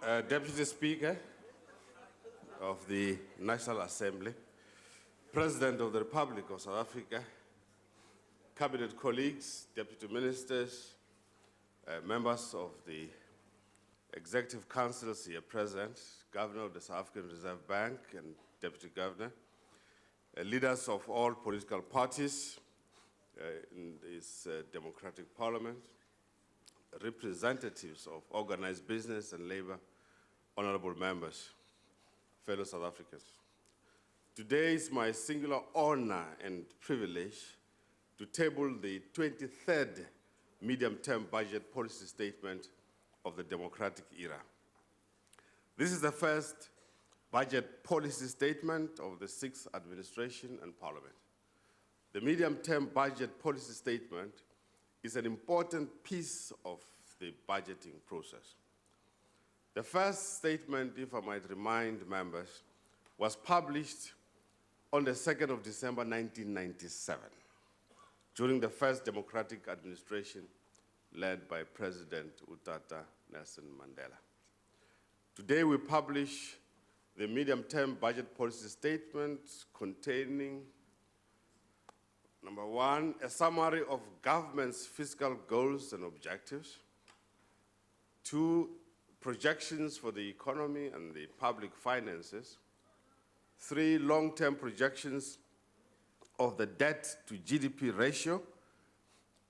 Deputy Speaker of the National Assembly, President of the Republic of South Africa, Cabinet colleagues, Deputy Ministers, members of the Executive Councils here present, Governor of the South African Reserve Bank and Deputy Governor, leaders of all political parties in this democratic parliament, representatives of organized business and labor, honorable members, fellow South Africans. Today is my singular honor and privilege to table the 23rd medium-term budget policy statement of the democratic era. This is the first budget policy statement of the sixth administration and parliament. The medium-term budget policy statement is an important piece of the budgeting process. The first statement, if I might remind members, was published on the 2nd of December 1997, during the first democratic administration led by President Utata Nelson Mandela. Today we publish the medium-term budget policy statement containing, number one, a summary of government's fiscal goals and objectives. Two, projections for the economy and the public finances. Three, long-term projections of the debt to GDP ratio,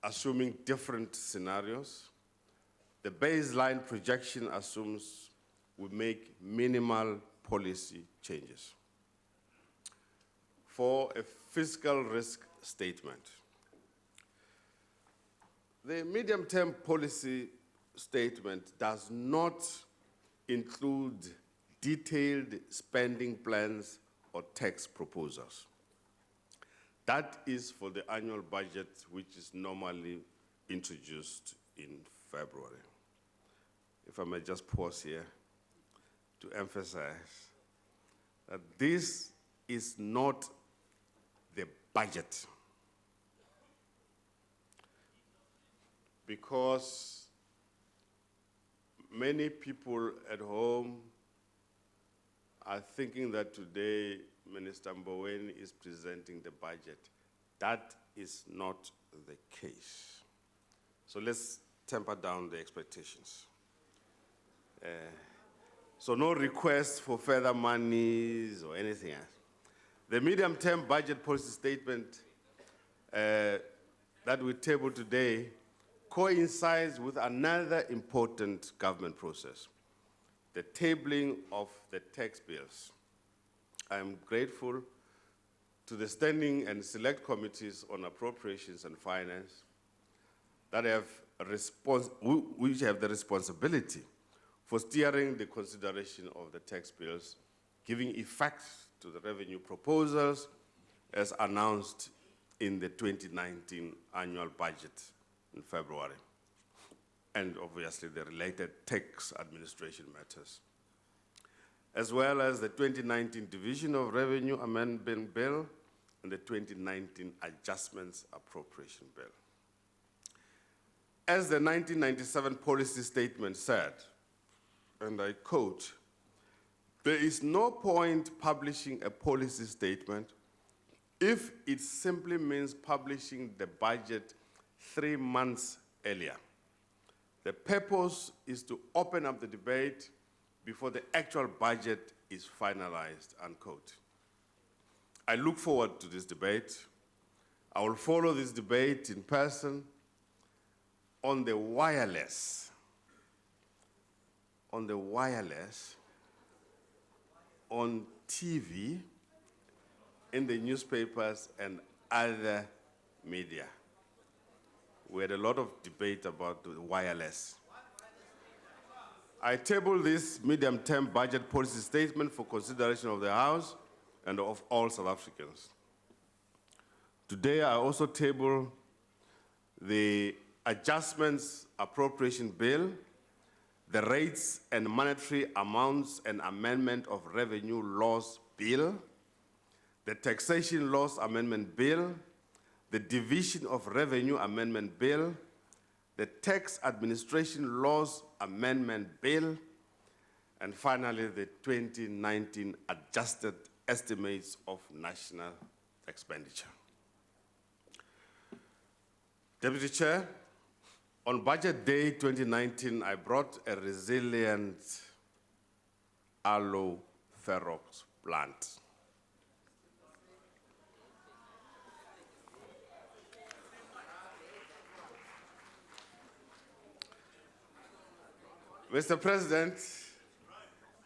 assuming different scenarios. The baseline projection assumes we make minimal policy changes. For a fiscal risk statement. The medium-term policy statement does not include detailed spending plans or tax proposals. That is for the annual budget, which is normally introduced in February. If I may just pause here to emphasize that this is not the budget, because many people at home are thinking that today Minister Mboweni is presenting the budget. That is not the case. So let's temper down the expectations. So no request for further monies or anything else. The medium-term budget policy statement that we table today coincides with another important government process, the tabling of the tax bills. I am grateful to the Standing and Select Committees on Appropriations and Finance that which have the responsibility for steering the consideration of the tax bills, giving effect to the revenue proposals as announced in the 2019 annual budget in February, and obviously the related tax administration matters, as well as the 2019 Division of Revenue Amendment Bill and the 2019 Adjustments Appropriation Bill. As the 1997 policy statement said, and I quote, "There is no point publishing a policy statement if it simply means publishing the budget 3 months earlier. The purpose is to open up the debate before the actual budget is finalized," unquote. I look forward to this debate. I will follow this debate in person, on the wireless, on TV, in the newspapers and other media. We had a lot of debate about the wireless. I table this medium-term budget policy statement for consideration of the House and of all South Africans. Today, I also table the Adjustments Appropriation Bill, the Rates and Monetary Amounts and Amendment of Revenue Laws Bill, the Taxation Laws Amendment Bill, the Division of Revenue Amendment Bill, the Tax Administration Laws Amendment Bill, and finally, the 2019 adjusted estimates of national expenditure. Deputy Chair, on Budget Day 2019, I brought a resilient aloe ferox plant. Mr. President,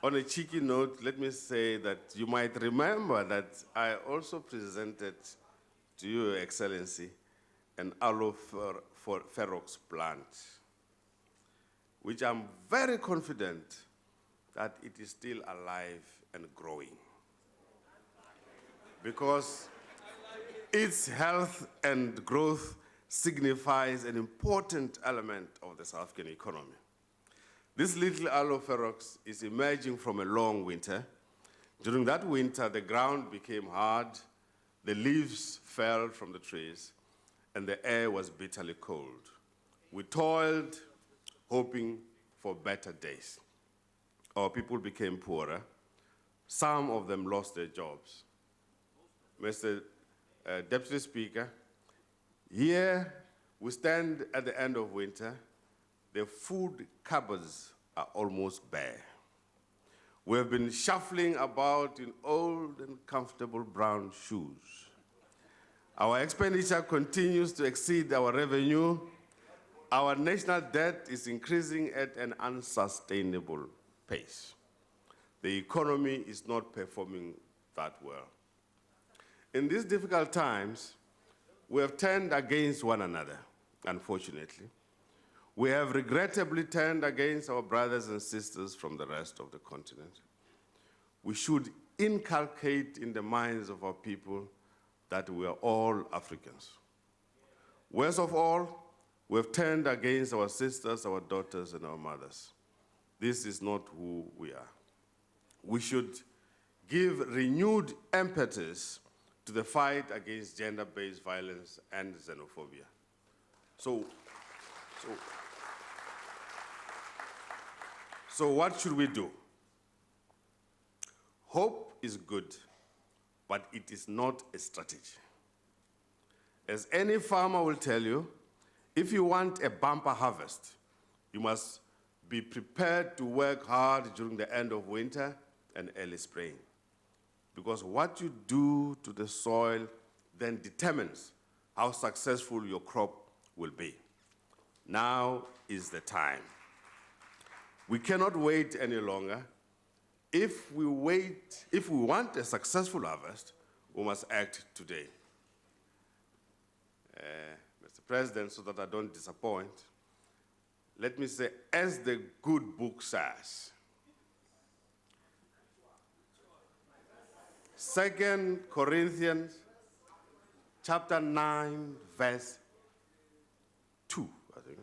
on a cheeky note, let me say that you might remember that I also presented to Your Excellency an aloe ferox plant, which I'm very confident that it is still alive and growing, because its health and growth signifies an important element of the South African economy. This little aloe ferox is emerging from a long winter. During that winter, the ground became hard, the leaves fell from the trees, and the air was bitterly cold. We toiled, hoping for better days. Our people became poorer. Some of them lost their jobs. Mr. Deputy Speaker, here we stand at the end of winter. The food cupboards are almost bare. We have been shuffling about in old and comfortable brown shoes. Our expenditure continues to exceed our revenue. Our national debt is increasing at an unsustainable pace. The economy is not performing that well. In these difficult times, we have turned against one another, unfortunately. We have regrettably turned against our brothers and sisters from the rest of the continent. We should inculcate in the minds of our people that we are all Africans. Worst of all, we have turned against our sisters, our daughters, and our mothers. This is not who we are. We should give renewed impetus to the fight against gender-based violence and xenophobia. So what should we do? Hope is good, but it is not a strategy. As any farmer will tell you, if you want a bumper harvest, you must be prepared to work hard during the end of winter and early spring. Because what you do to the soil then determines how successful your crop will be. Now is the time. We cannot wait any longer. If we want a successful harvest, we must act today. Mr. President, so that I don't disappoint, let me say, as the good book says, 2 Corinthians chapter 9, verse 2, I think.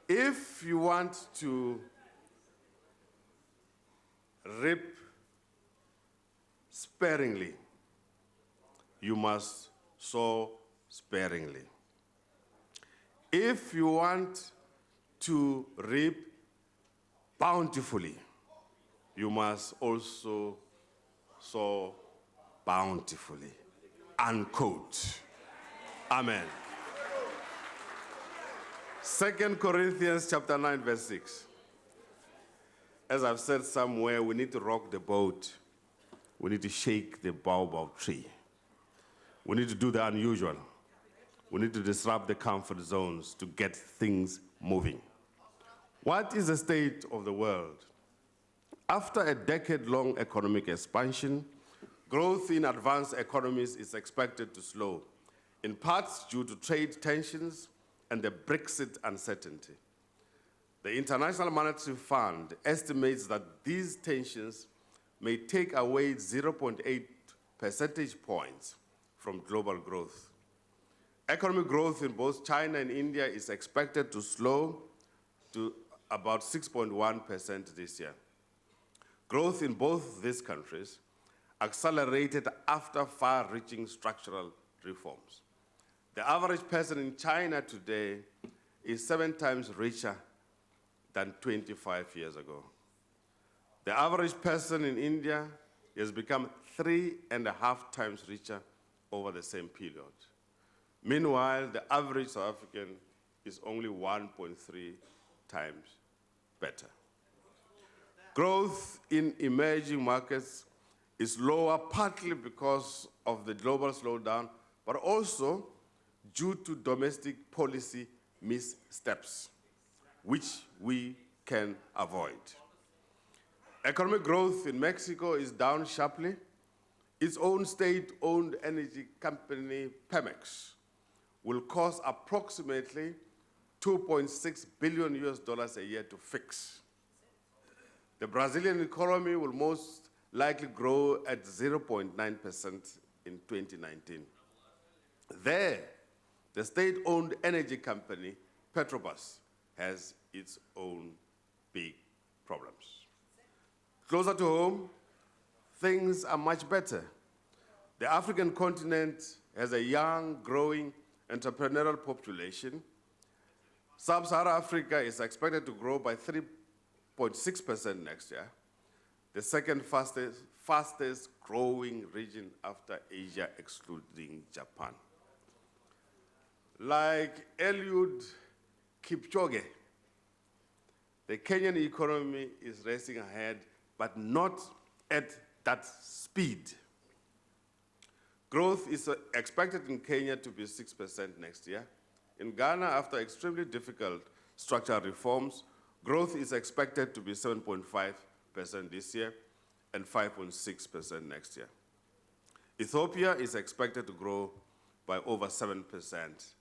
If you want to reap sparingly, you must sow sparingly. If you want to reap bountifully, you must also sow bountifully. Unquote. Amen. 2 Corinthians chapter 9, verse 6. As I've said somewhere, we need to rock the boat. We need to shake the baobab tree. We need to do the unusual. We need to disrupt the comfort zones to get things moving. What is the state of the world? After a decade-long economic expansion, growth in advanced economies is expected to slow, in parts due to trade tensions and the Brexit uncertainty. The International Monetary Fund estimates that these tensions may take away 0.8 percentage points from global growth. Economic growth in both China and India is expected to slow to about 6.1% this year. Growth in both these countries accelerated after far-reaching structural reforms. The average person in China today is 7 times richer than 25 years ago. The average person in India has become 3.5 times richer over the same period. Meanwhile, the average South African is only 1.3 times better. Growth in emerging markets is lower partly because of the global slowdown, but also due to domestic policy missteps, which we can avoid. Economic growth in Mexico is down sharply. Its own state-owned energy company, Pemex, will cost approximately $2.6 billion a year to fix. The Brazilian economy will most likely grow at 0.9% in 2019. There, the state-owned energy company, Petrobras, has its own big problems. Closer to home, things are much better. The African continent has a young, growing, entrepreneurial population. Sub-Saharan Africa is expected to grow by 3.6% next year, the second fastest growing region after Asia, excluding Japan. Like Eliud Kipchoge, the Kenyan economy is racing ahead, but not at that speed. Growth is expected in Kenya to be 6% next year. In Ghana, after extremely difficult structural reforms, growth is expected to be 7.5% this year and 5.6% next year. Ethiopia is expected to grow by over 7%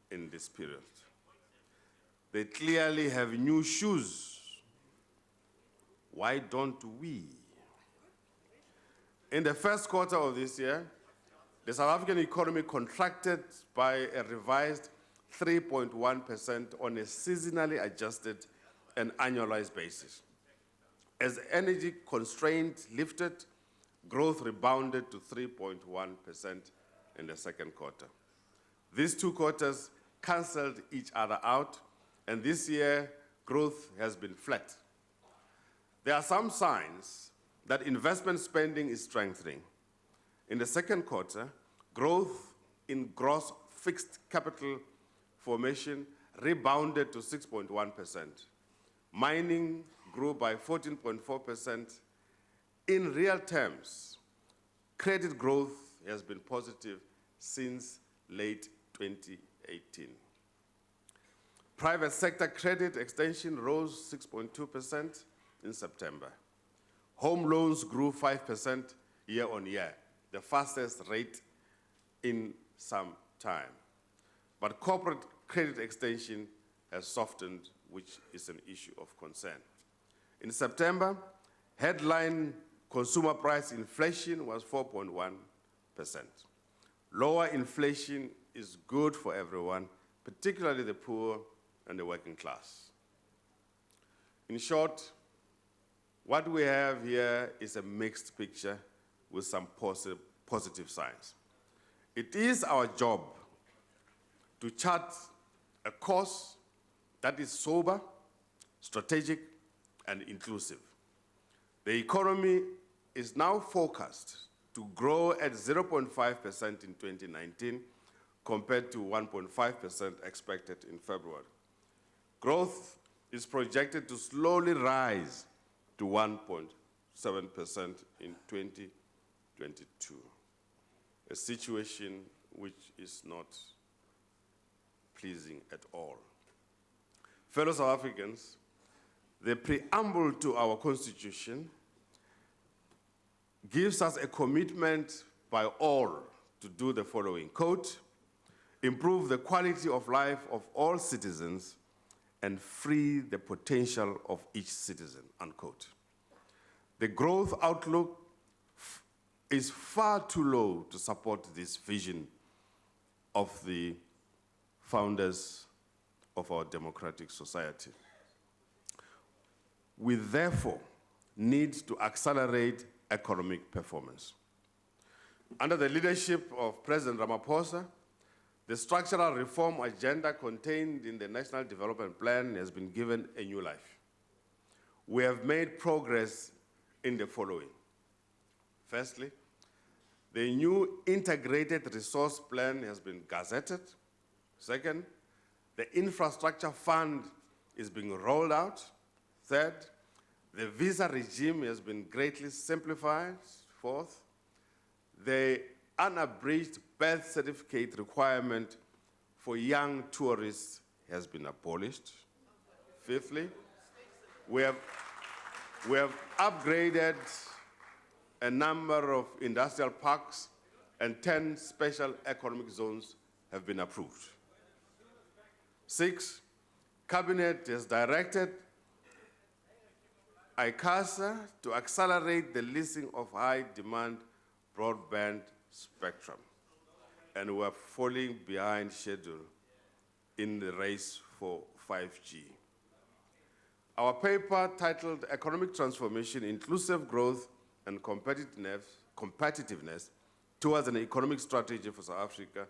in this period. They clearly have new shoes. Why don't we? In the first quarter of this year, the South African economy contracted by a revised 3.1% on a seasonally adjusted and annualized basis. As energy constraints lifted, growth rebounded to 3.1% in the second quarter. These two quarters canceled each other out, and this year, growth has been flat. There are some signs that investment spending is strengthening. In the second quarter, growth in gross fixed capital formation rebounded to 6.1%. Mining grew by 14.4%. In real terms, credit growth has been positive since late 2018. Private sector credit extension rose 6.2% in September. Home loans grew 5% year on year, the fastest rate in some time. But corporate credit extension has softened, which is an issue of concern. In September, headline consumer price inflation was 4.1%. Lower inflation is good for everyone, particularly the poor and the working class. In short, what we have here is a mixed picture with some positive signs. It is our job to chart a course that is sober, strategic, and inclusive. The economy is now forecast to grow at 0.5% in 2019 compared to 1.5% expected in February. Growth is projected to slowly rise to 1.7% in 2022, a situation which is not pleasing at all. Fellow South Africans, the preamble to our Constitution gives us a commitment by all to do the following, quote, improve the quality of life of all citizens and free the potential of each citizen, unquote. The growth outlook is far too low to support this vision of the founders of our democratic society. We therefore need to accelerate economic performance. Under the leadership of President Ramaphosa, The structural reform agenda contained in the National Development Plan has been given a new life. We have made progress in the following. Firstly, the new integrated resource plan has been gazetted. Second, the infrastructure fund is being rolled out. Third, the visa regime has been greatly simplified. Fourth, the unabridged birth certificate requirement for young tourists has been abolished. Fifthly, we have upgraded a number of industrial parks and 10 special economic zones have been approved. 6, Cabinet has directed ICASA to accelerate the leasing of high-demand broadband spectrum, and we're falling behind schedule in the race for 5G. Our paper titled Economic Transformation, Inclusive Growth and Competitiveness Towards an Economic Strategy for South Africa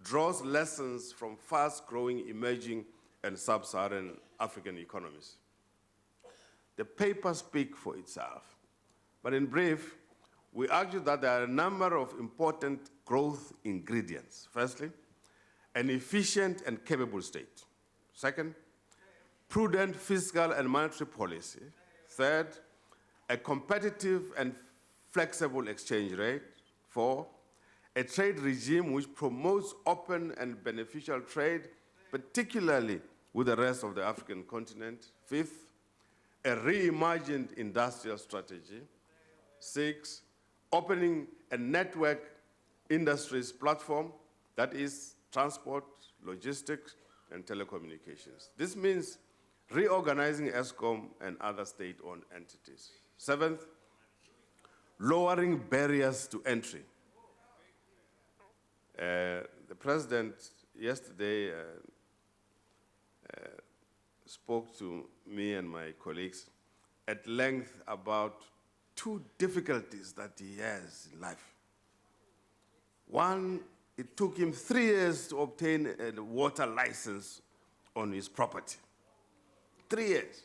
draws lessons from fast-growing, emerging, and sub-Saharan African economies. The paper speaks for itself, but in brief, we argue that there are a number of important growth ingredients. Firstly, an efficient and capable state. Second, prudent fiscal and monetary policy. Third, a competitive and flexible exchange rate. 4, a trade regime which promotes open and beneficial trade, particularly with the rest of the African continent. 5th, a reimagined industrial strategy. 6, opening a network industries platform, that is transport, logistics, and telecommunications. This means reorganizing ESKOM and other state-owned entities. 7th, lowering barriers to entry. The president yesterday spoke to me and my colleagues at length about 2 difficulties that he has in life. One, it took him 3 years to obtain a water license on his property. 3 years.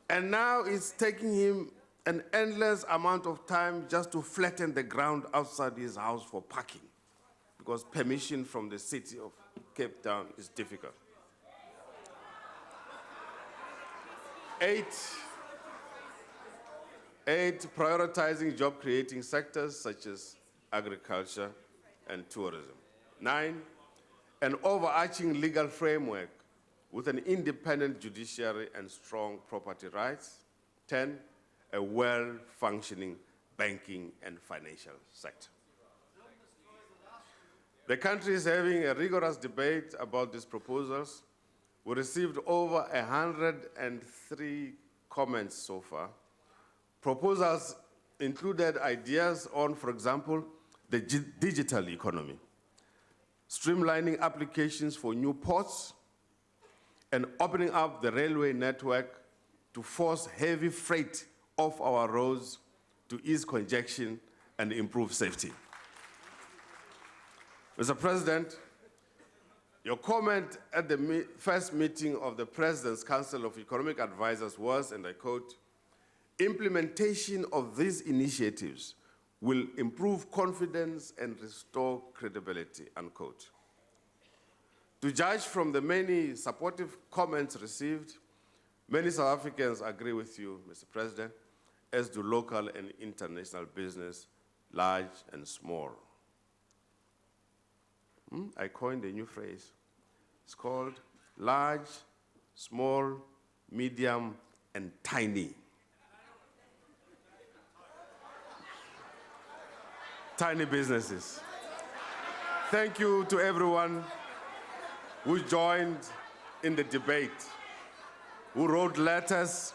And now it's taking him an endless amount of time just to flatten the ground outside his house for parking, because permission from the city of Cape Town is difficult. 8, prioritizing job-creating sectors such as agriculture and tourism. 9, an overarching legal framework with an independent judiciary and strong property rights. 10, a well-functioning banking and financial sector. The country is having a rigorous debate about these proposals. We received over 103 comments so far. Proposals included ideas on, for example, the digital economy, streamlining applications for new ports, and opening up the railway network to force heavy freight off our roads to ease congestion and improve safety. Mr. President, your comment at the first meeting of the President's Council of Economic Advisors was, and I quote, "Implementation of these initiatives will improve confidence and restore credibility," unquote. To judge from the many supportive comments received, many South Africans agree with you, Mr. President, as do local and international business, large and small. I coined a new phrase. It's called large, small, medium, and tiny. Tiny businesses. Thank you to everyone who joined in the debate, who wrote letters,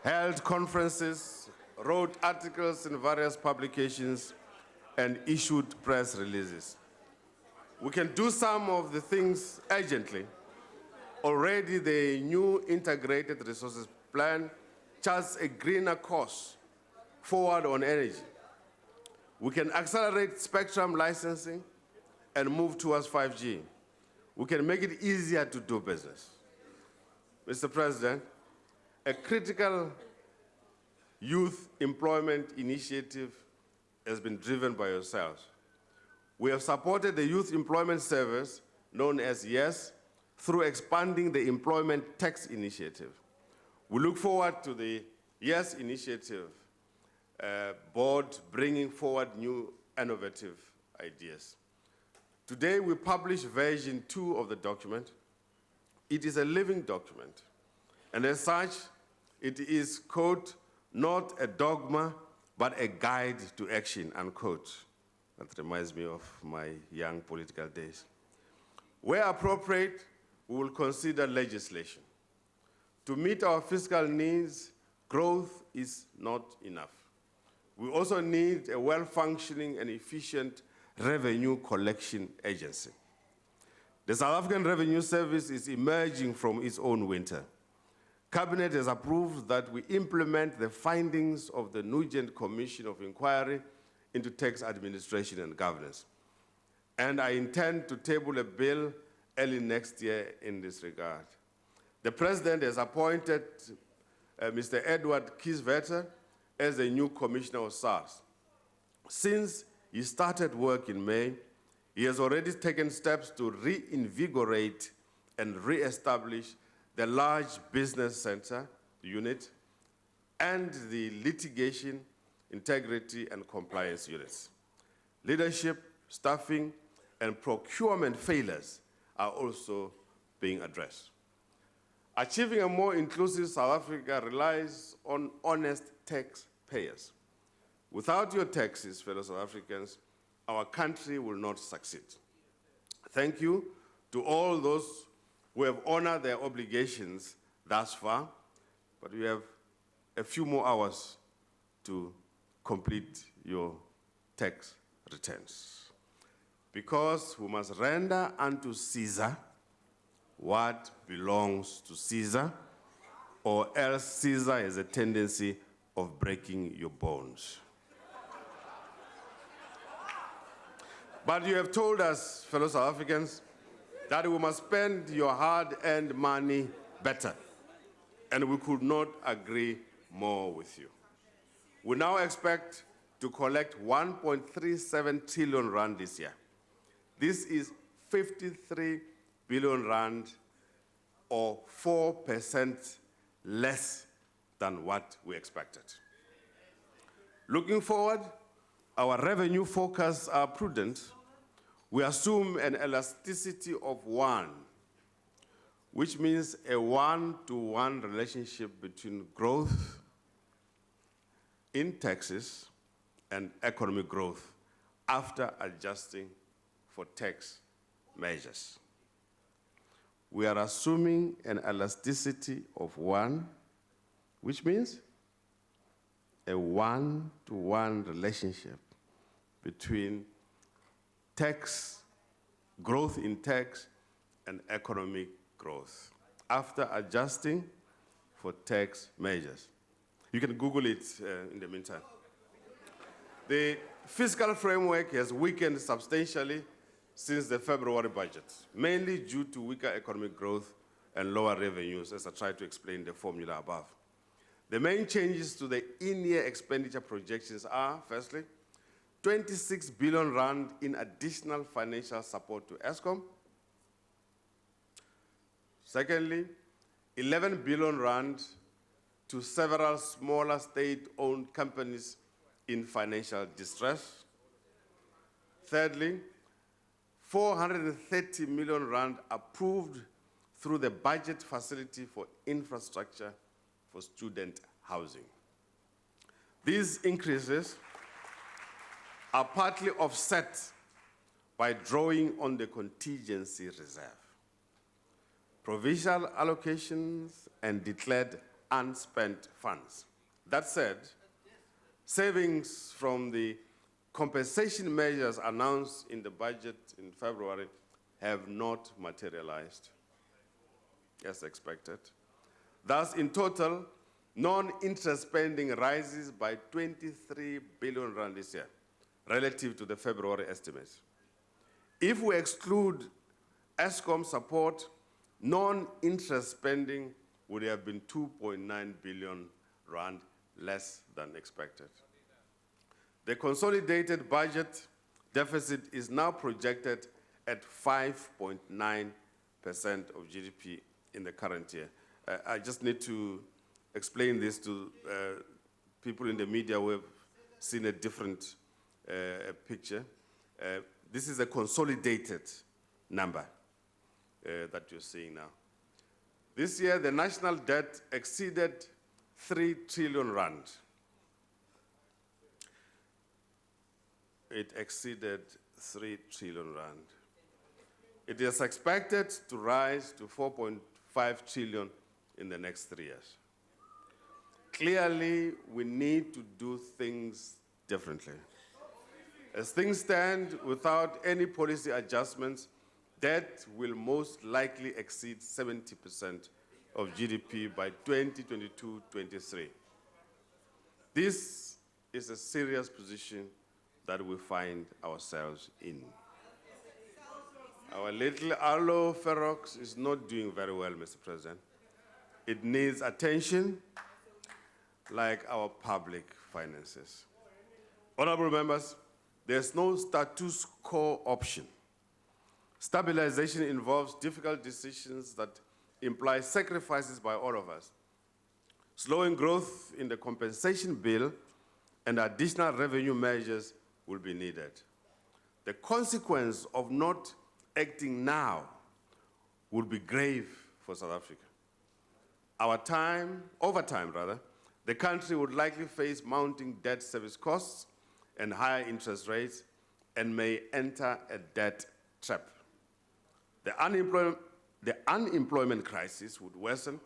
held conferences, wrote articles in various publications, and issued press releases. We can do some of the things urgently. Already the new integrated resources plan charts a greener course forward on energy. We can accelerate spectrum licensing and move towards 5G, we can make it easier to do business. Mr. President, a critical youth employment initiative has been driven by yourselves. We have supported the Youth Employment Service, known as YES, through expanding the Employment Tax Initiative. We look forward to the YES Initiative board bringing forward new innovative ideas. Today, we publish version 2 of the document. It is a living document, and as such, it is, quote, not a dogma, but a guide to action, unquote. That reminds me of my young political days. Where appropriate, we will consider legislation. To meet our fiscal needs, growth is not enough. We also need a well-functioning and efficient revenue collection agency. The South African Revenue Service is emerging from its own winter. Cabinet has approved that we implement the findings of the NUGENT Commission of Inquiry into Tax Administration and Governance. And I intend to table a bill early next year in this regard. The President has appointed Mr. Edward Kieswetter as the new Commissioner of SARS. Since he started work in May, he has already taken steps to reinvigorate and reestablish the large business center unit and the litigation, integrity, and compliance units. Leadership, staffing, and procurement failures are also being addressed. Achieving a more inclusive South Africa relies on honest taxpayers. Without your taxes, fellow South Africans, our country will not succeed. Thank you to all those who have honored their obligations thus far, but we have a few more hours to complete your tax returns. Because we must render unto Caesar what belongs to Caesar, or else Caesar has a tendency of breaking your bones. But you have told us, fellow South Africans, that we must spend your hard-earned money better, and we could not agree more with you. We now expect to collect 1.37 trillion rand this year. This is 53 billion rand, or 4% less than what we expected. Looking forward, our revenue forecasts are prudent. We assume an elasticity of 1, which means a 1-to-1 relationship between growth in taxes and economic growth after adjusting for tax measures. We are assuming an elasticity of 1, which means a 1-to-1 relationship between tax, growth in tax, and economic growth after adjusting for tax measures. You can Google it in the meantime. The fiscal framework has weakened substantially since the February budget, mainly due to weaker economic growth and lower revenues, as I tried to explain the formula above. The main changes to the in-year expenditure projections are, firstly, 26 billion rand in additional financial support to ESKOM. Secondly, 11 billion rand to several smaller state-owned companies in financial distress. Thirdly, 430 million rand approved through the budget facility for infrastructure for student housing. These increases are partly offset by drawing on the contingency reserve, provincial allocations, and declared unspent funds. That said, savings from the compensation measures announced in the budget in February have not materialized as expected. Thus, in total, non-interest spending rises by 23 billion rand this year, relative to the February estimates. If we exclude ESKOM support, non-interest spending would have been 2.9 billion rand less than expected. The consolidated budget deficit is now projected at 5.9% of GDP in the current year. I just need to explain this to people in the media who have seen a different picture. This is a consolidated number that you're seeing now. This year, the national debt exceeded 3 trillion rand. It exceeded 3 trillion rand. It is expected to rise to 4.5 trillion in the next 3 years. Clearly, we need to do things differently. As things stand, without any policy adjustments, debt will most likely exceed 70% of GDP by 2022-23. This is a serious position that we find ourselves in. Our little Arlo Ferox is not doing very well, Mr. President. It needs attention, like our public finances. Honorable members, there's no status quo option. Stabilization involves difficult decisions that imply sacrifices by all of us. Slowing growth in the compensation bill and additional revenue measures will be needed. The consequence of not acting now would be grave for South Africa. Over time, the country would likely face mounting debt service costs and higher interest rates and may enter a debt trap. The unemployment crisis would worsen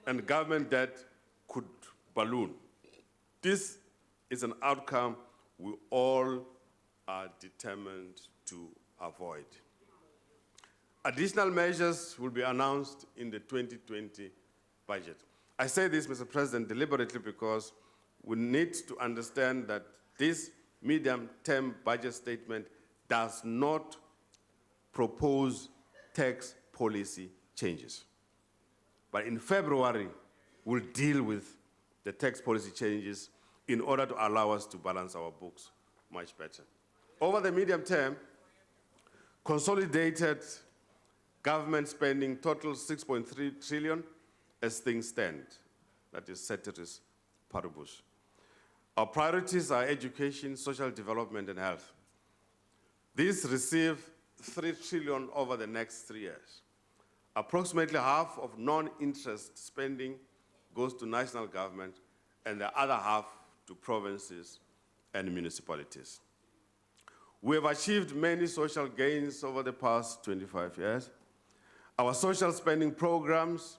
and government debt could balloon. This is an outcome we all are determined to avoid. Additional measures will be announced in the 2020 budget. I say this, Mr. President, deliberately because we need to understand that this medium-term budget statement does not propose tax policy changes. But in February, we'll deal with the tax policy changes in order to allow us to balance our books much better. Over the medium term, consolidated government spending totals 6.3 trillion as things stand. That is ceteris paribus. Our priorities are education, social development, and health. These receive 3 trillion over the next 3 years. Approximately half of non-interest spending goes to national government and the other half to provinces and municipalities. We have achieved many social gains over the past 25 years. Our social spending programs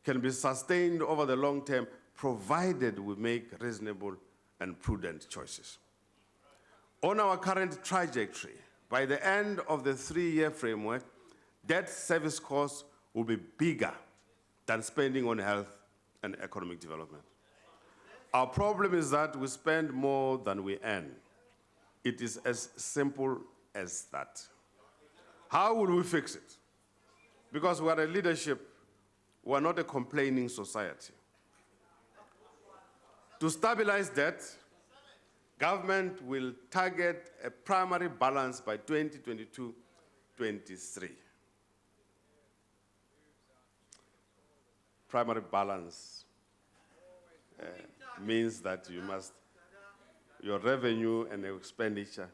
can be sustained over the long term, provided we make reasonable and prudent choices. On our current trajectory, by the end of the 3-year framework, debt service costs will be bigger than spending on health and economic development. Our problem is that we spend more than we earn. It is as simple as that. How will we fix it? Because we are a leadership, we are not a complaining society. To stabilize debt, government will target a primary balance by 2022-23. Primary balance means that your revenue and expenditure,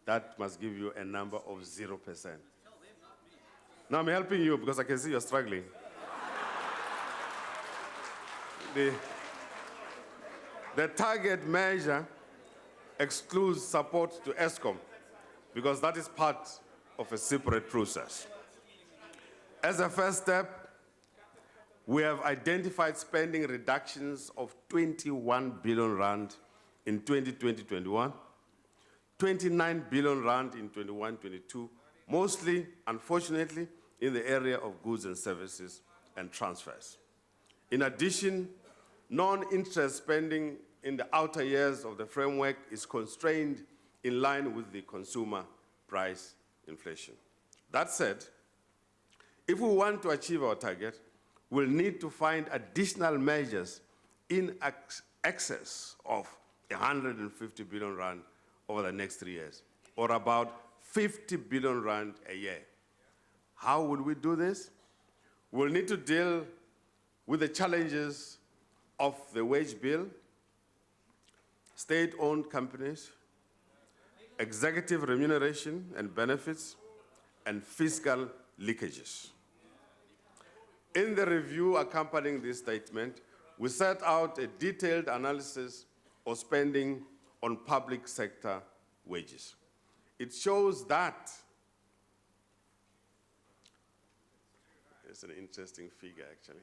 that must give you a number of 0%. Now I'm helping you because I can see you're struggling. The target measure excludes support to ESKOM because that is part of a separate process. As a first step, we have identified spending reductions of 21 billion rand in 2020-21, 29 billion rand in 21-22, mostly, unfortunately, in the area of goods and services and transfers. In addition, non-interest spending in the outer years of the framework is constrained in line with the consumer price inflation. That said, if we want to achieve our target, we'll need to find additional measures in excess of 150 billion rand over the next 3 years, or about 50 billion rand a year. How will we do this? We'll need to deal with the challenges of the wage bill, state-owned companies, executive remuneration and benefits, and fiscal leakages. In the review accompanying this statement, we set out a detailed analysis of spending on public sector wages. It shows that, it's an interesting figure actually,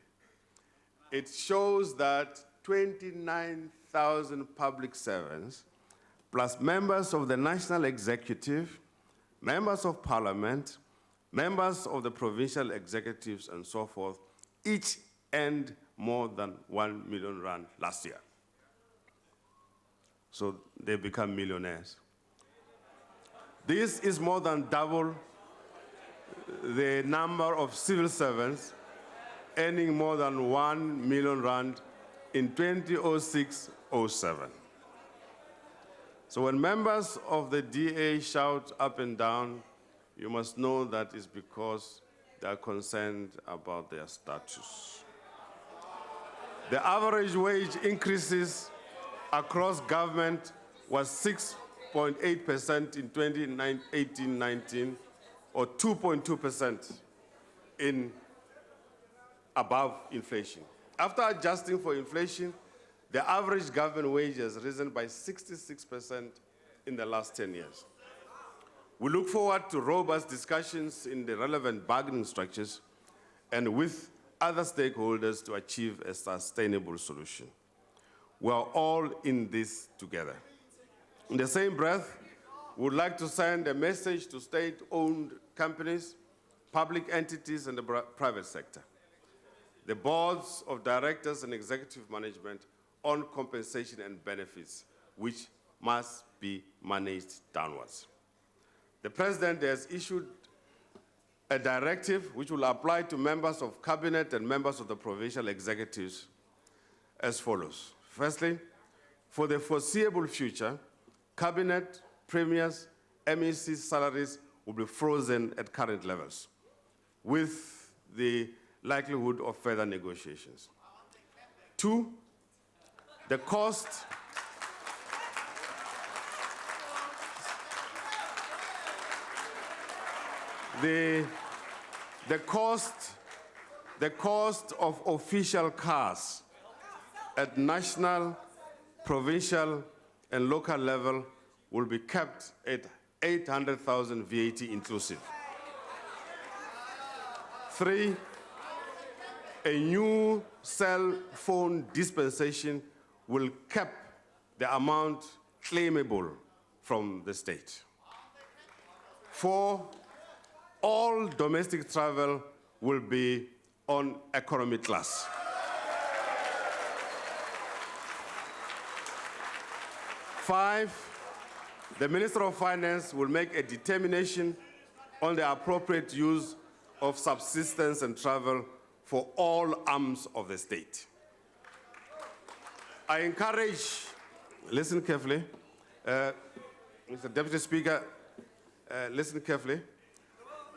it shows that 29,000 public servants, plus members of the National Executive, members of Parliament, members of the provincial executives and so forth, each earned more than 1 million rand last year. So they become millionaires. This is more than double the number of civil servants earning more than 1 million rand in 2006-07. So when members of the DA shout up and down, you must know that it's because they are concerned about their status. The average wage increases across government was 6.8% in 2018-19, or 2.2% in above inflation. After adjusting for inflation, the average government wage has risen by 66% in the last 10 years. We look forward to robust discussions in the relevant bargaining structures and with other stakeholders to achieve a sustainable solution. We are all in this together. In the same breath, we would like to send a message to state-owned companies, public entities, and the private sector, the boards of directors and executive management on compensation and benefits, which must be managed downwards. The President has issued a directive which will apply to members of Cabinet and members of the provincial executives as follows. Firstly, for the foreseeable future, Cabinet, Premiers, MEC salaries will be frozen at current levels, with the likelihood of further negotiations. Two, the cost of official cars at national, provincial, and local level will be kept at 800,000 VAT inclusive. Three, a new cell phone dispensation will cap the amount claimable from the state. Four, all domestic travel will be on economy class. Five, the Minister of Finance will make a determination on the appropriate use of subsistence and travel for all arms of the state. I encourage, listen carefully, Mr. Deputy Speaker, listen carefully.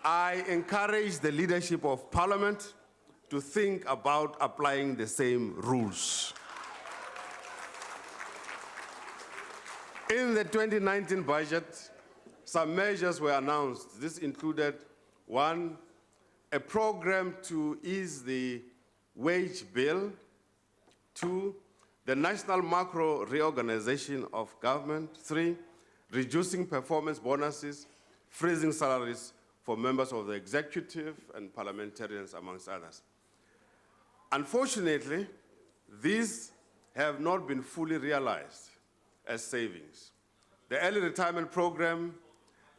I encourage the leadership of Parliament to think about applying the same rules. In the 2019 budget, some measures were announced. This included, one, a program to ease the wage bill. Two, the national macro reorganization of government. Three, reducing performance bonuses, freezing salaries for members of the executive and parliamentarians, amongst others. Unfortunately, these have not been fully realized as savings. The early retirement program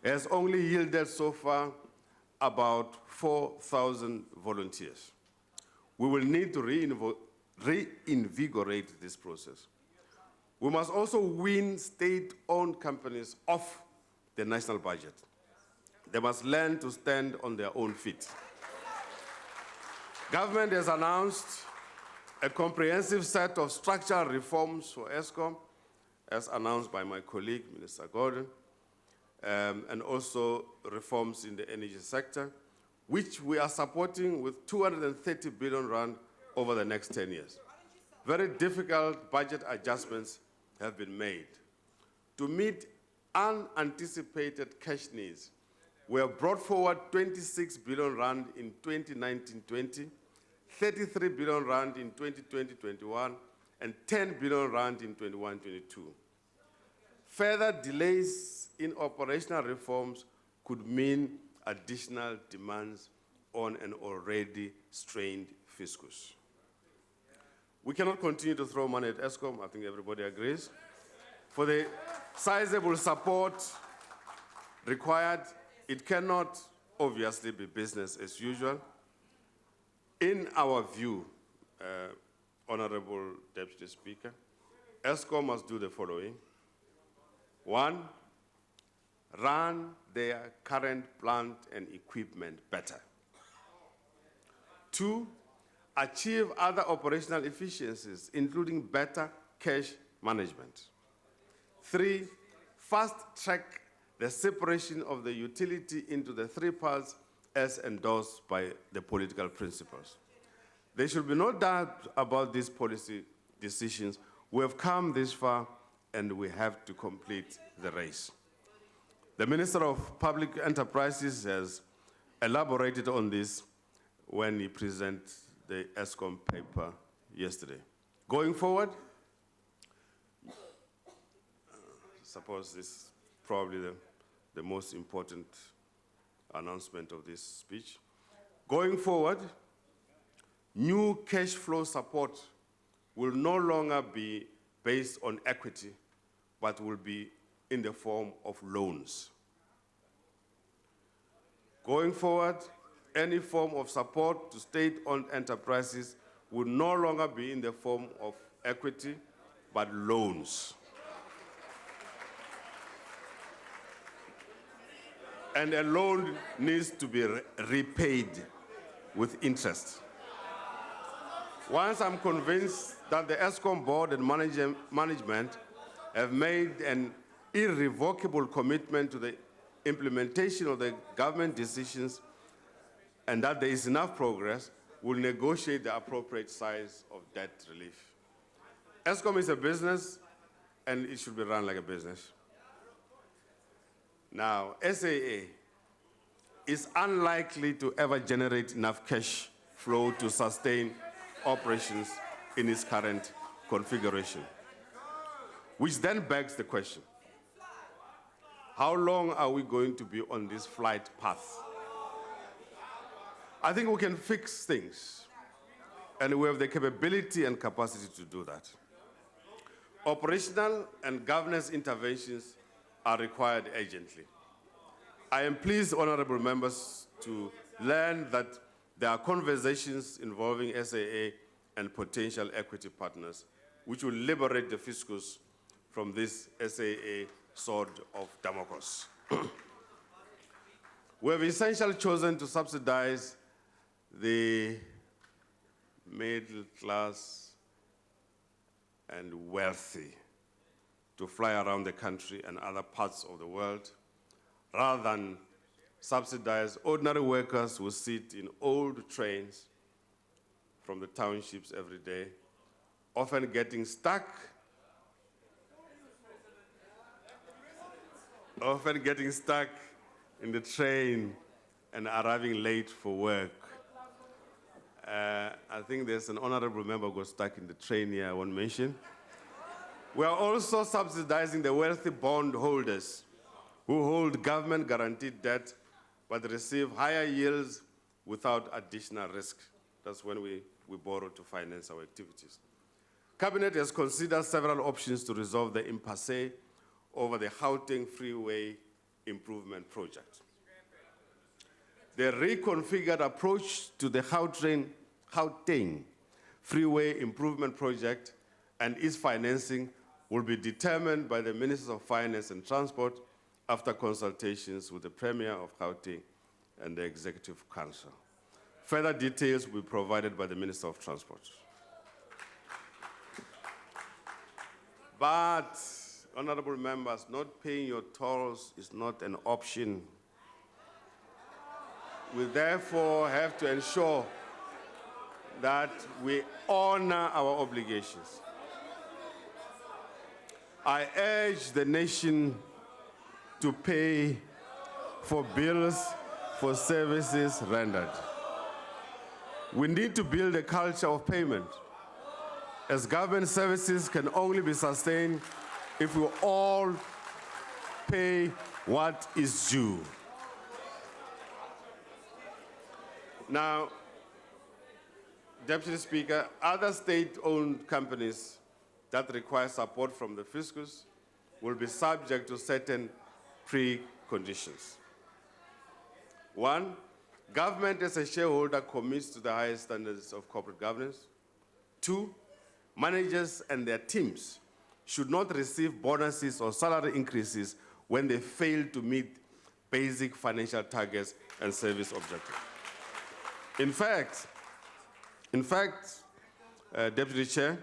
has only yielded so far about 4,000 volunteers. We will need to reinvigorate this process. We must also wean state-owned companies off the national budget. They must learn to stand on their own feet. Government has announced a comprehensive set of structural reforms for ESKOM, as announced by my colleague, Minister Gordon, and also reforms in the energy sector, which we are supporting with 230 billion rand over the next 10 years. Very difficult budget adjustments have been made. To meet unanticipated cash needs, we have brought forward 26 billion rand in 2019-20, 33 billion rand in 2020-21, and 10 billion rand in 21-22. Further delays in operational reforms could mean additional demands on an already strained fiscus. We cannot continue to throw money at ESKOM, I think everybody agrees. For the sizable support required, it cannot obviously be business as usual. In our view, Honorable Deputy Speaker, ESKOM must do the following. One, run their current plant and equipment better. Two, achieve other operational efficiencies, including better cash management. Three, fast-track the separation of the utility into the three parts as endorsed by the political principles. There should be no doubt about these policy decisions. We have come this far and we have to complete the race. The Minister of Public Enterprises has elaborated on this when he presented the ESKOM paper yesterday. Going forward, suppose this is probably the most important announcement of this speech. Going forward, new cash flow support will no longer be based on equity, but will be in the form of loans. Going forward, any form of support to state-owned enterprises will no longer be in the form of equity, but loans. And a loan needs to be repaid with interest. Once I'm convinced that the ESKOM board and management have made an irrevocable commitment to the implementation of the government decisions and that there is enough progress, we'll negotiate the appropriate size of debt relief. ESKOM is a business and it should be run like a business. Now, SAA is unlikely to ever generate enough cash flow to sustain operations in its current configuration, which then begs the question, how long are we going to be on this flight path? I think we can fix things, and we have the capability and capacity to do that. Operational and governance interventions are required urgently. I am pleased, honorable members, to learn that there are conversations involving SAA and potential equity partners, which will liberate the fiscus from this SAA sword of Damocles. We have essentially chosen to subsidize the middle class and wealthy to fly around the country and other parts of the world, rather than subsidize ordinary workers who sit in old trains from the townships every day, often getting stuck in the train and arriving late for work. I think there's an honorable member who got stuck in the train here, I won't mention. We are also subsidizing the wealthy bond holders who hold government-guaranteed debt but receive higher yields without additional risk. That's when we borrow to finance our activities. Cabinet has considered several options to resolve the impasse over the Gauteng Freeway Improvement Project. The reconfigured approach to the Gauteng Freeway Improvement Project and its financing will be determined by the Ministers of Finance and Transport after consultations with the Premier of Gauteng and the Executive Council. Further details will be provided by the Minister of Transport. But, honorable members, not paying your tolls is not an option. We therefore have to ensure that we honor our obligations. I urge the nation to pay for bills for services rendered. We need to build a culture of payment, as government services can only be sustained if we all pay what is due. Now, Deputy Speaker, other state-owned companies that require support from the fiscus will be subject to certain preconditions. One, government as a shareholder commits to the highest standards of corporate governance. Two, managers and their teams should not receive bonuses or salary increases when they fail to meet basic financial targets and service objectives. In fact, Deputy Chair,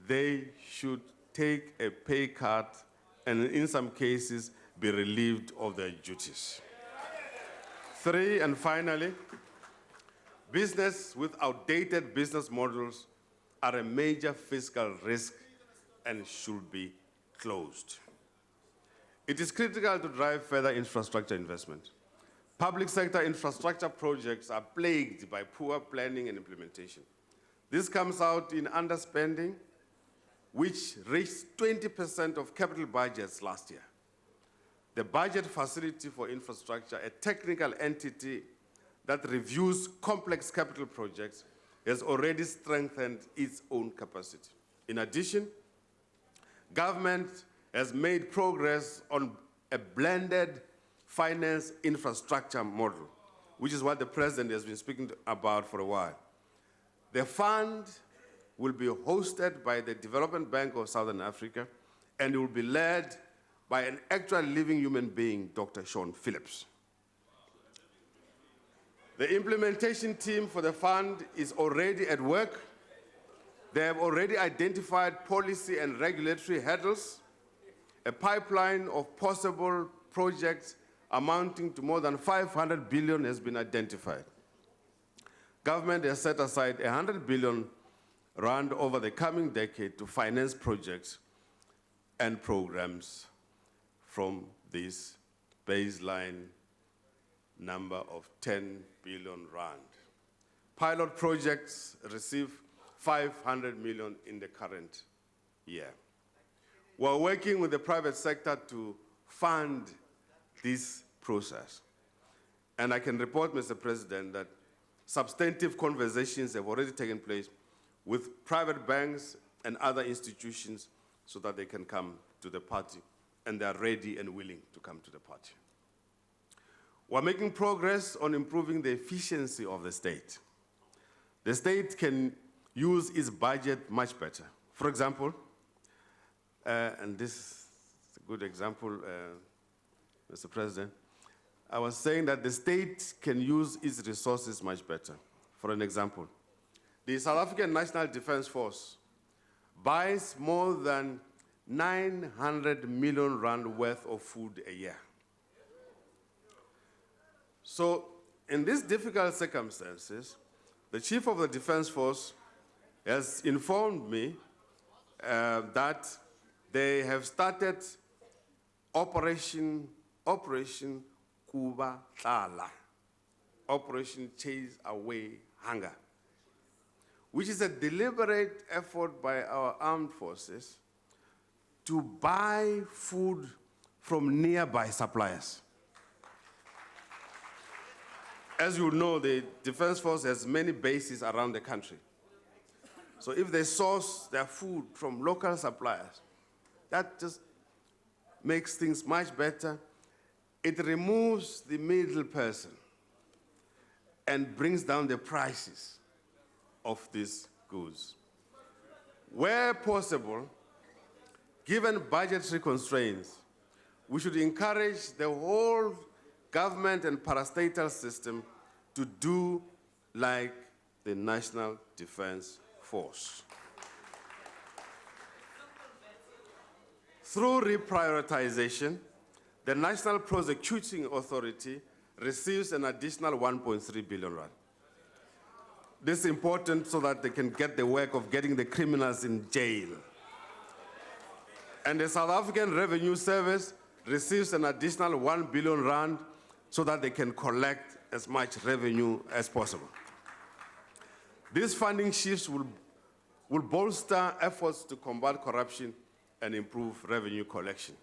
they should take a pay cut and in some cases be relieved of their duties. Three, and finally, business with outdated business models are a major fiscal risk and should be closed. It is critical to drive further infrastructure investment. Public sector infrastructure projects are plagued by poor planning and implementation. This comes out in underspending, which reached 20% of capital budgets last year. The Budget Facility for Infrastructure, a technical entity that reviews complex capital projects, has already strengthened its own capacity. In addition, government has made progress on a blended finance infrastructure model, which is what the President has been speaking about for a while. The fund will be hosted by the Development Bank of Southern Africa, and it will be led by an actual living human being, Dr. Sean Phillips. The implementation team for the fund is already at work. They have already identified policy and regulatory hurdles. A pipeline of possible projects amounting to more than 500 billion has been identified. Government has set aside 100 billion rand over the coming decade to finance projects and programs from this baseline number of 10 billion rand. Pilot projects receive 500 million in the current year. We're working with the private sector to fund this process. And I can report, Mr. President, that substantive conversations have already taken place with private banks and other institutions so that they can come to the party, and they are ready and willing to come to the party. We're making progress on improving the efficiency of the state. The state can use its budget much better. For example, and this is a good example, Mr. President, I was saying that the state can use its resources much better. For an example, the South African National Defence Force buys more than 900 million rand worth of food a year. So, in these difficult circumstances, the Chief of the Defence Force has informed me that they have started Operation Kuba Tlala, Operation Chase Away Hunger, which is a deliberate effort by our armed forces to buy food from nearby suppliers. As you know, the Defence Force has many bases around the country. So if they source their food from local suppliers, that just makes things much better. It removes the middle person and brings down the prices of these goods. Where possible, given budgetary constraints, we should encourage the whole government and parastatal system to do like the National Defense Force. Through reprioritization, the National Prosecuting Authority receives an additional 1.3 billion rand. This is important so that they can get the work of getting the criminals in jail. And the South African Revenue Service receives an additional 1 billion rand so that they can collect as much revenue as possible. These funding shifts will bolster efforts to combat corruption and improve revenue collection.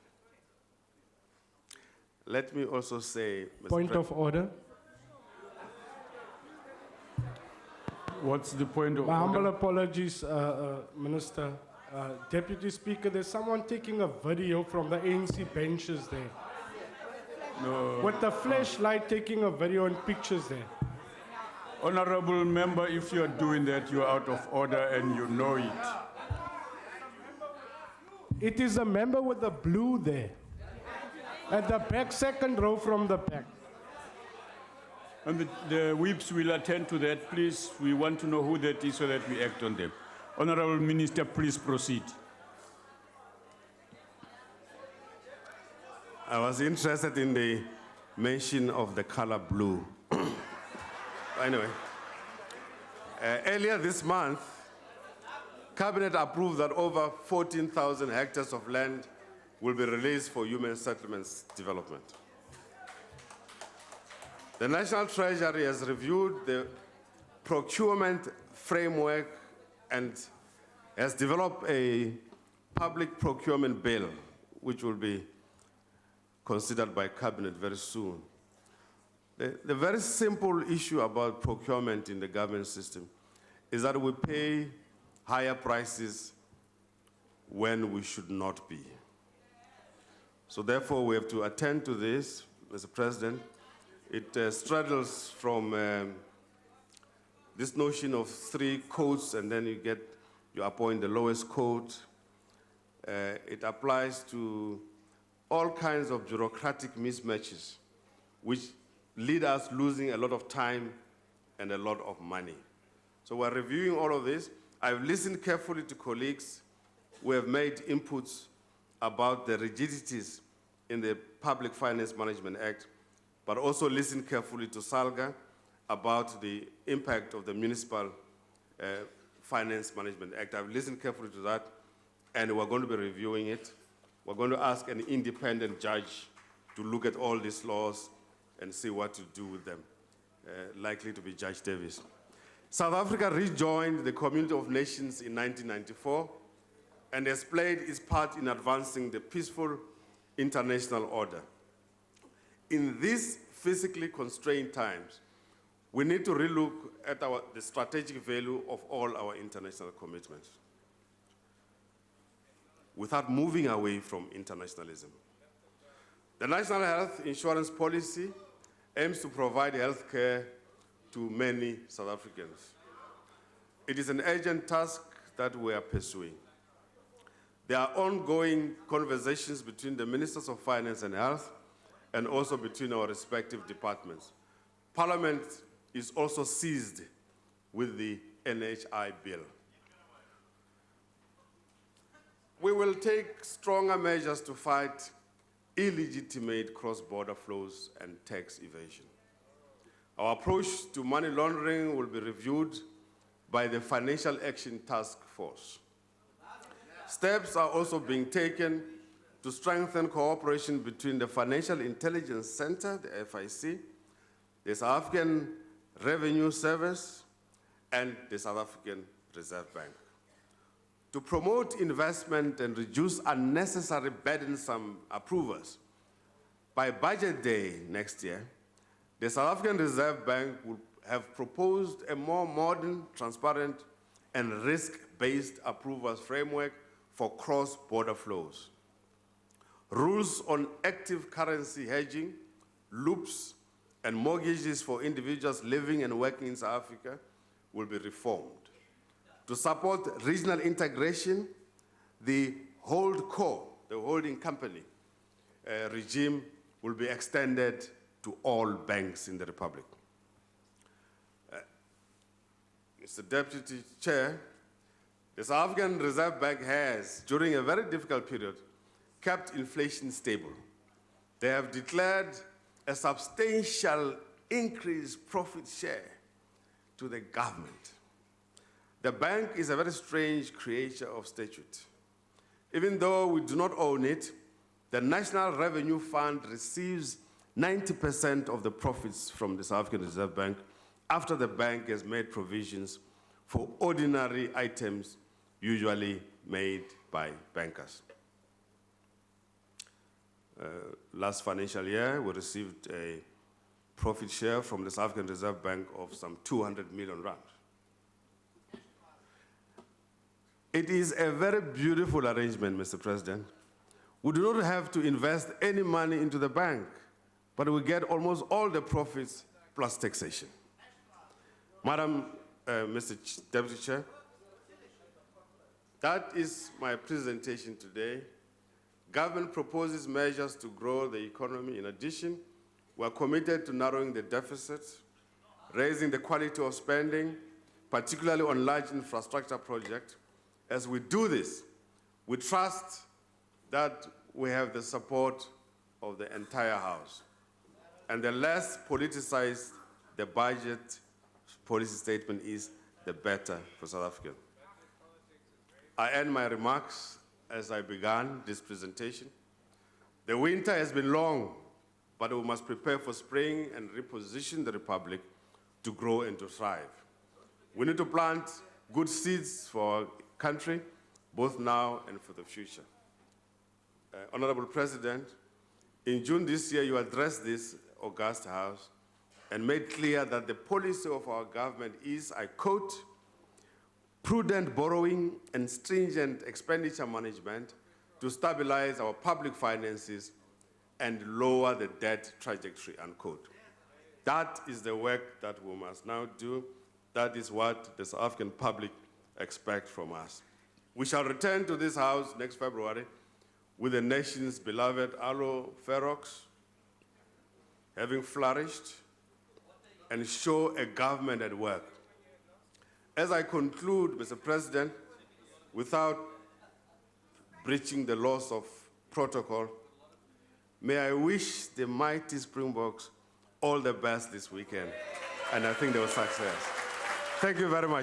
Let me also say, Mr. Point of order. What's the point of My humble order? apologies, Minister. Deputy Speaker, there's someone taking a video from the ANC benches there. No. With the flashlight taking a video and pictures there. Honorable member, if you are doing that, you are out of order and you know it. It is a member with the blue there. At the back, second row from the back. And the whips will attend to that, please. We want to know who that is so that we act on them. Honorable Minister, please proceed. I was interested in the mention of the color blue. Anyway, earlier this month, Cabinet approved that over 14,000 hectares of land will be released for human settlements development. The National Treasury has reviewed the procurement framework and has developed a public procurement bill, which will be considered by Cabinet very soon. The very simple issue about procurement in the government system is that we pay higher prices when we should not be. So therefore, we have to attend to this, Mr. President. It straddles from this notion of 3 codes, and then you appoint the lowest code. It applies to all kinds of bureaucratic mismatches, which lead us losing a lot of time and a lot of money. So we're reviewing all of this. I've listened carefully to colleagues who have made inputs about the rigidities in the Public Finance Management Act, but also listened carefully to SALGA about the impact of the Municipal Finance Management Act. I've listened carefully to that, and we're going to be reviewing it. We're going to ask an independent judge to look at all these laws and see what to do with them, likely to be Judge Davis. South Africa rejoined the Community of Nations in 1994 and has played its part in advancing the peaceful international order. In these physically constrained times, we need to relook at the strategic value of all our international commitments without moving away from internationalism. The National Health Insurance Policy aims to provide health care to many South Africans. It is an urgent task that we are pursuing. There are ongoing conversations between the Ministers of Finance and Health and also between our respective departments. Parliament is also seized with the NHI bill. We will take stronger measures to fight illegitimate cross-border flows and tax evasion. Our approach to money laundering will be reviewed by the Financial Action Task Force. Steps are also being taken to strengthen cooperation between the Financial Intelligence Center, the FIC, the South African Revenue Service, and the South African Reserve Bank. To promote investment and reduce unnecessary burdensome approvals, by budget day next year, the South African Reserve Bank will have proposed a more modern, transparent, and risk-based approvals framework for cross-border flows. Rules on active currency hedging, loops, and mortgages for individuals living and working in South Africa will be reformed. To support regional integration, the holdco, the holding company, regime will be extended to all banks in the Republic. Mr. Deputy Chair, the South African Reserve Bank has, during a very difficult period, kept inflation stable. They have declared a substantial increased profit share to the government. The bank is a very strange creature of statute. Even though we do not own it, the National Revenue Fund receives 90% of the profits from the South African Reserve Bank after the bank has made provisions for ordinary items usually made by bankers. Last financial year, we received a profit share from the South African Reserve Bank of some 200 million rand. It is a very beautiful arrangement, Mr. President. We do not have to invest any money into the bank, but we get almost all the profits plus taxation. Madam Mr. Deputy Chair, that is my presentation today. Government proposes measures to grow the economy. In addition, we are committed to narrowing the deficit, raising the quality of spending, particularly on large infrastructure projects. As we do this, we trust that we have the support of the entire House. And the less politicized the budget policy statement is, the better for South Africa. I end my remarks as I began this presentation. The winter has been long, but we must prepare for spring and reposition the Republic to grow and to thrive. We need to plant good seeds for our country, both now and for the future. Honorable President, in June this year, you addressed this august House and made clear that the policy of our government is, I quote, prudent borrowing and stringent expenditure management to stabilize our public finances and lower the debt trajectory, unquote. That is the work that we must now do. That is what the South African public expect from us. We shall return to this House next February with the nation's beloved aloe ferox having flourished and show a government at work. As I conclude, Mr. President, without breaching the laws of protocol, may I wish the mighty Springboks all the best this weekend, and I think they will success. Thank you very much.